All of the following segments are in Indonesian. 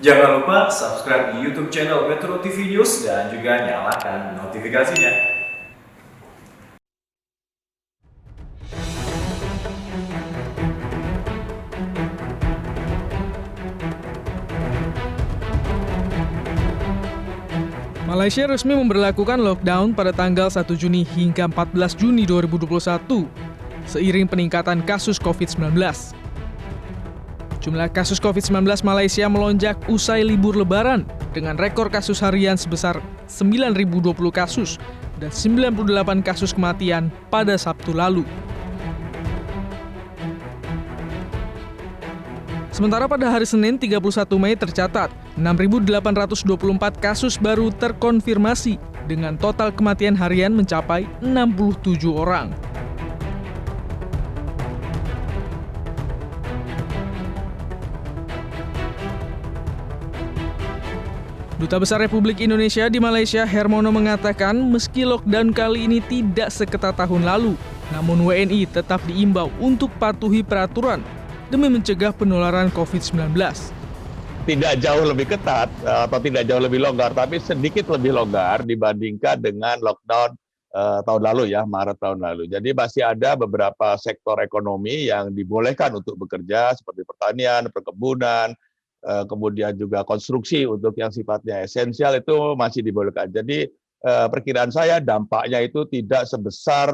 Jangan lupa subscribe di YouTube channel Metro TV News dan juga nyalakan notifikasinya. Malaysia resmi memberlakukan lockdown pada tanggal 1 Juni hingga 14 Juni 2021, seiring peningkatan kasus COVID-19. Jumlah kasus COVID-19 Malaysia melonjak usai libur lebaran dengan rekor kasus harian sebesar 9.020 kasus dan 98 kasus kematian pada Sabtu lalu. Sementara pada hari Senin 31 Mei tercatat 6.824 kasus baru terkonfirmasi dengan total kematian harian mencapai 67 orang. Duta Besar Republik Indonesia di Malaysia, Hermono, mengatakan meski lockdown kali ini tidak seketat tahun lalu, namun WNI tetap diimbau untuk patuhi peraturan demi mencegah penularan COVID-19. Tidak jauh lebih ketat atau tidak jauh lebih longgar, tapi sedikit lebih longgar dibandingkan dengan lockdown tahun lalu ya, Maret tahun lalu. Jadi masih ada beberapa sektor ekonomi yang dibolehkan untuk bekerja seperti pertanian, perkebunan, kemudian juga konstruksi untuk yang sifatnya esensial itu masih dibolehkan. Jadi perkiraan saya dampaknya itu tidak sebesar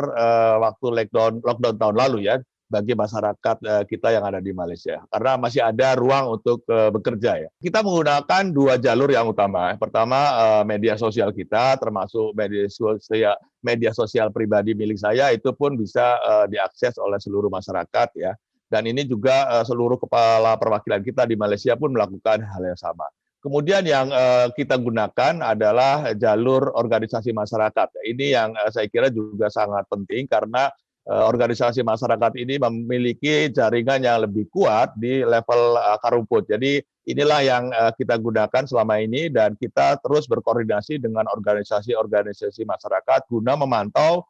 waktu lockdown tahun lalu ya, bagi masyarakat kita yang ada di Malaysia, karena masih ada ruang untuk bekerja ya. Kita menggunakan dua jalur yang utama. Pertama, media sosial kita, termasuk media sosial pribadi milik saya, itu pun bisa diakses oleh seluruh masyarakat ya. Dan ini juga seluruh kepala perwakilan kita di Malaysia pun melakukan hal yang sama. Kemudian yang kita gunakan adalah jalur organisasi masyarakat. Ini yang saya kira juga sangat penting karena organisasi masyarakat ini memiliki jaringan yang lebih kuat di level akar rumput. Jadi inilah yang kita gunakan selama ini dan kita terus berkoordinasi dengan organisasi-organisasi masyarakat guna memantau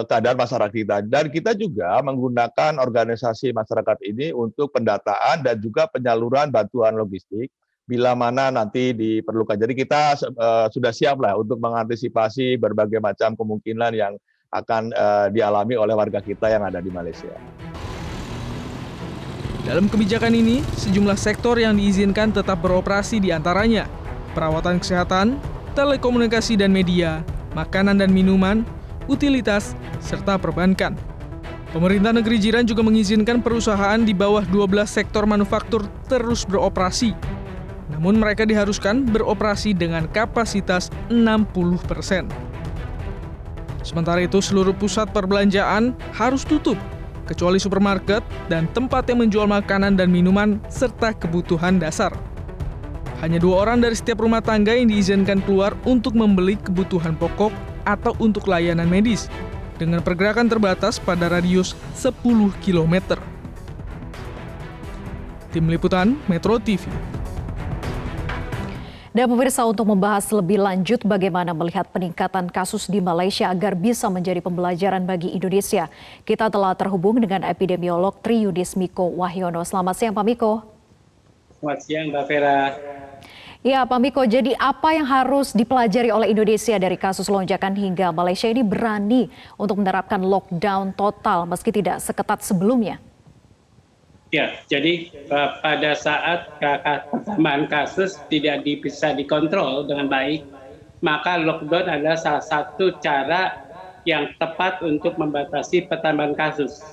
keadaan masyarakat kita. Dan kita juga menggunakan organisasi masyarakat ini untuk pendataan dan juga penyaluran bantuan logistik bila mana nanti diperlukan. Jadi kita sudah siap lah untuk mengantisipasi berbagai macam kemungkinan yang akan dialami oleh warga kita yang ada di Malaysia. Dalam kebijakan ini, sejumlah sektor yang diizinkan tetap beroperasi diantaranya perawatan kesehatan, telekomunikasi dan media, makanan dan minuman, utilitas, serta perbankan. Pemerintah negeri jiran juga mengizinkan perusahaan di bawah 12 sektor manufaktur terus beroperasi. Namun mereka diharuskan beroperasi dengan kapasitas 60%. Sementara itu, seluruh pusat perbelanjaan harus tutup, kecuali supermarket dan tempat yang menjual makanan dan minuman serta kebutuhan dasar. Hanya 2 orang dari setiap rumah tangga yang diizinkan keluar untuk membeli kebutuhan pokok atau untuk layanan medis, dengan pergerakan terbatas pada radius 10 km. Tim Liputan Metro TV. Dan pemirsa, untuk membahas lebih lanjut bagaimana melihat peningkatan kasus di Malaysia agar bisa menjadi pembelajaran bagi Indonesia, kita telah terhubung dengan epidemiolog Triyudis Miko Wahyono. Selamat siang Pak Miko. Selamat siang Mbak Vera. Ya Pak Miko, jadi apa yang harus dipelajari oleh Indonesia dari kasus lonjakan hingga Malaysia ini berani untuk menerapkan lockdown total meski tidak seketat sebelumnya? Ya, jadi pada saat pertambahan kasus tidak bisa dikontrol dengan baik, maka lockdown adalah salah satu cara yang tepat untuk membatasi pertambahan kasus.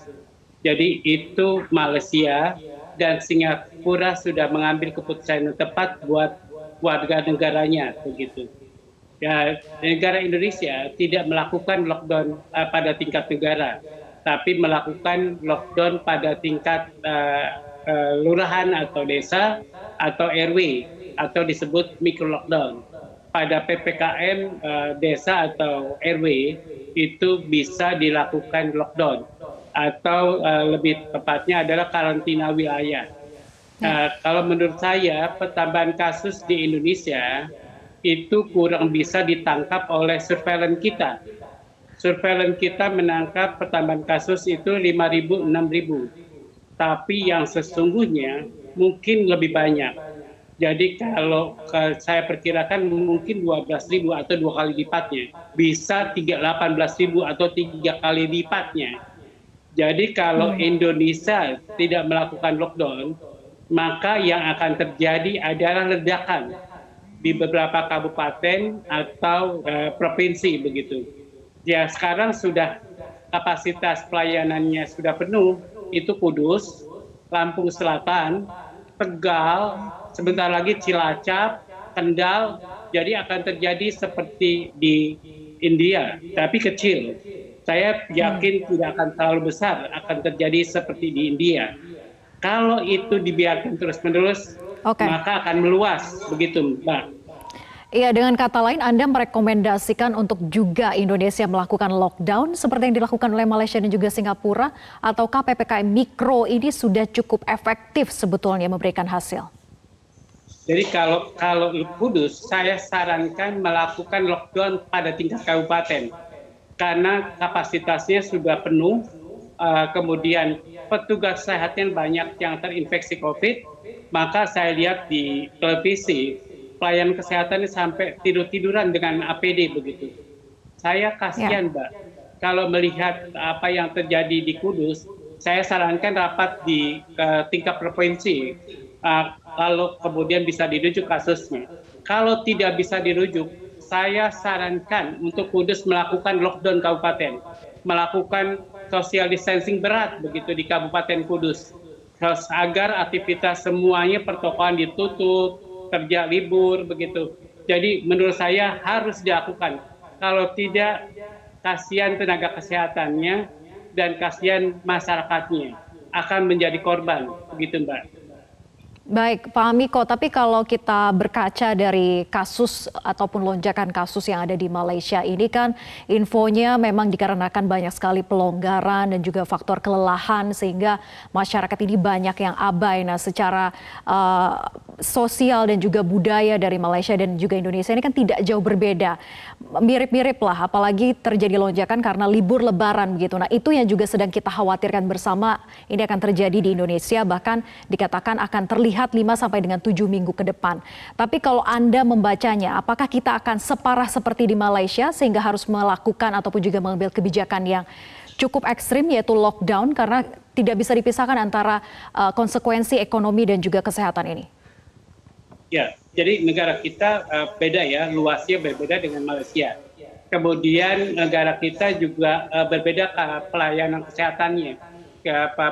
Jadi itu Malaysia dan Singapura sudah mengambil keputusan yang tepat buat warga negaranya begitu. Ya, negara Indonesia tidak melakukan lockdown pada tingkat negara, tapi melakukan lockdown pada tingkat lurahan atau desa atau RW atau disebut micro lockdown. Pada PPKM desa atau RW itu bisa dilakukan lockdown atau lebih tepatnya adalah karantina wilayah. Kalau menurut saya pertambahan kasus di Indonesia itu kurang bisa ditangkap oleh surveillance kita. Surveillance kita menangkap pertambahan kasus itu 5.000, 6.000. Tapi yang sesungguhnya mungkin lebih banyak. Jadi kalau saya perkirakan mungkin 12.000 atau 2 kali lipatnya, bisa 18.000 atau 3 kali lipatnya. Jadi kalau Indonesia tidak melakukan lockdown, maka yang akan terjadi adalah ledakan di beberapa kabupaten atau provinsi begitu. Ya sekarang sudah kapasitas pelayanannya sudah penuh, itu Kudus, Lampung Selatan, Tegal, sebentar lagi Cilacap, Kendal, jadi akan terjadi seperti di India, tapi kecil. Saya yakin tidak akan terlalu besar, akan terjadi seperti di India. Kalau itu dibiarkan terus-menerus, maka akan meluas, begitu Mbak. Iya, dengan kata lain Anda merekomendasikan untuk juga Indonesia melakukan lockdown seperti yang dilakukan oleh Malaysia dan juga Singapura, ataukah PPKM mikro ini sudah cukup efektif sebetulnya memberikan hasil? Jadi kalau Kudus, saya sarankan melakukan lockdown pada tingkat kabupaten karena kapasitasnya sudah penuh, kemudian petugas kesehatan banyak yang terinfeksi COVID, maka saya lihat di televisi pelayanan kesehatan sampai tidur-tiduran dengan APD begitu. Saya kasihan Mbak, kalau melihat apa yang terjadi di Kudus, saya sarankan rapat di tingkat provinsi, kalau kemudian bisa dirujuk kasusnya. Kalau tidak bisa dirujuk, saya sarankan untuk Kudus melakukan lockdown kabupaten, melakukan social distancing berat begitu di Kabupaten Kudus, agar aktivitas semuanya pertokoan ditutup, kerja libur begitu. Jadi menurut saya harus dilakukan. Kalau tidak, kasihan tenaga kesehatannya dan kasihan masyarakatnya akan menjadi korban, begitu Mbak. Baik, Pak Miko, tapi kalau kita berkaca dari kasus ataupun lonjakan kasus yang ada di Malaysia ini kan infonya memang dikarenakan banyak sekali pelonggaran dan juga faktor kelelahan sehingga masyarakat ini banyak yang abai. Nah, secara sosial dan juga budaya dari Malaysia dan juga Indonesia ini kan tidak jauh berbeda. Mirip-mirip lah, apalagi terjadi lonjakan karena libur lebaran begitu. Nah, itu yang juga sedang kita khawatirkan bersama ini akan terjadi di Indonesia, bahkan dikatakan akan terlihat 5 sampai dengan 7 minggu ke depan. Tapi kalau Anda membacanya, apakah kita akan separah seperti di Malaysia sehingga harus melakukan ataupun juga mengambil kebijakan yang cukup ekstrim yaitu lockdown karena tidak bisa dipisahkan antara konsekuensi ekonomi dan juga kesehatan ini? Ya, jadi negara kita beda ya, luasnya berbeda dengan Malaysia. Kemudian negara kita juga berbeda pelayanan kesehatannya.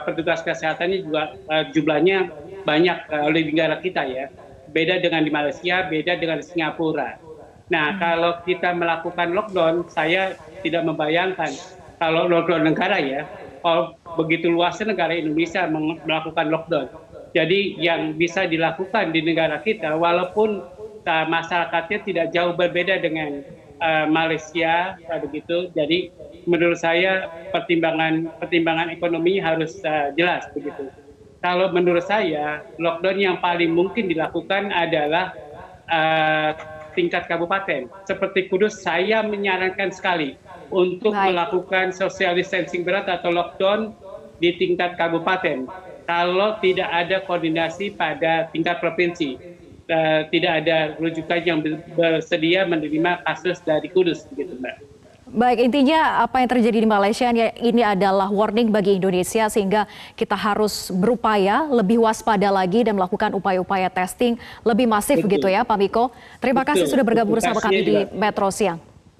Petugas kesehatannya juga jumlahnya banyak oleh negara kita ya. Beda dengan di Malaysia, beda dengan di Singapura. Nah, kalau kita melakukan lockdown, saya tidak membayangkan kalau lockdown negara ya, kalau begitu luasnya negara Indonesia melakukan lockdown. Jadi yang bisa dilakukan di negara kita, walaupun masyarakatnya tidak jauh berbeda dengan Malaysia, begitu. Jadi menurut saya pertimbangan ekonomi harus jelas begitu. Kalau menurut saya lockdown yang paling mungkin dilakukan adalah tingkat kabupaten. Seperti Kudus, saya menyarankan sekali untuk melakukan social distancing berat atau lockdown di tingkat kabupaten. Kalau tidak ada koordinasi pada tingkat provinsi, tidak ada rujukan yang bersedia menerima kasus dari Kudus, begitu Mbak. Baik, intinya apa yang terjadi di Malaysia ini adalah warning bagi Indonesia sehingga kita harus berupaya lebih waspada lagi dan melakukan upaya-upaya testing lebih masif begitu ya Pak Miko. Terima kasih sudah bergabung bersama kami di Metro Siang.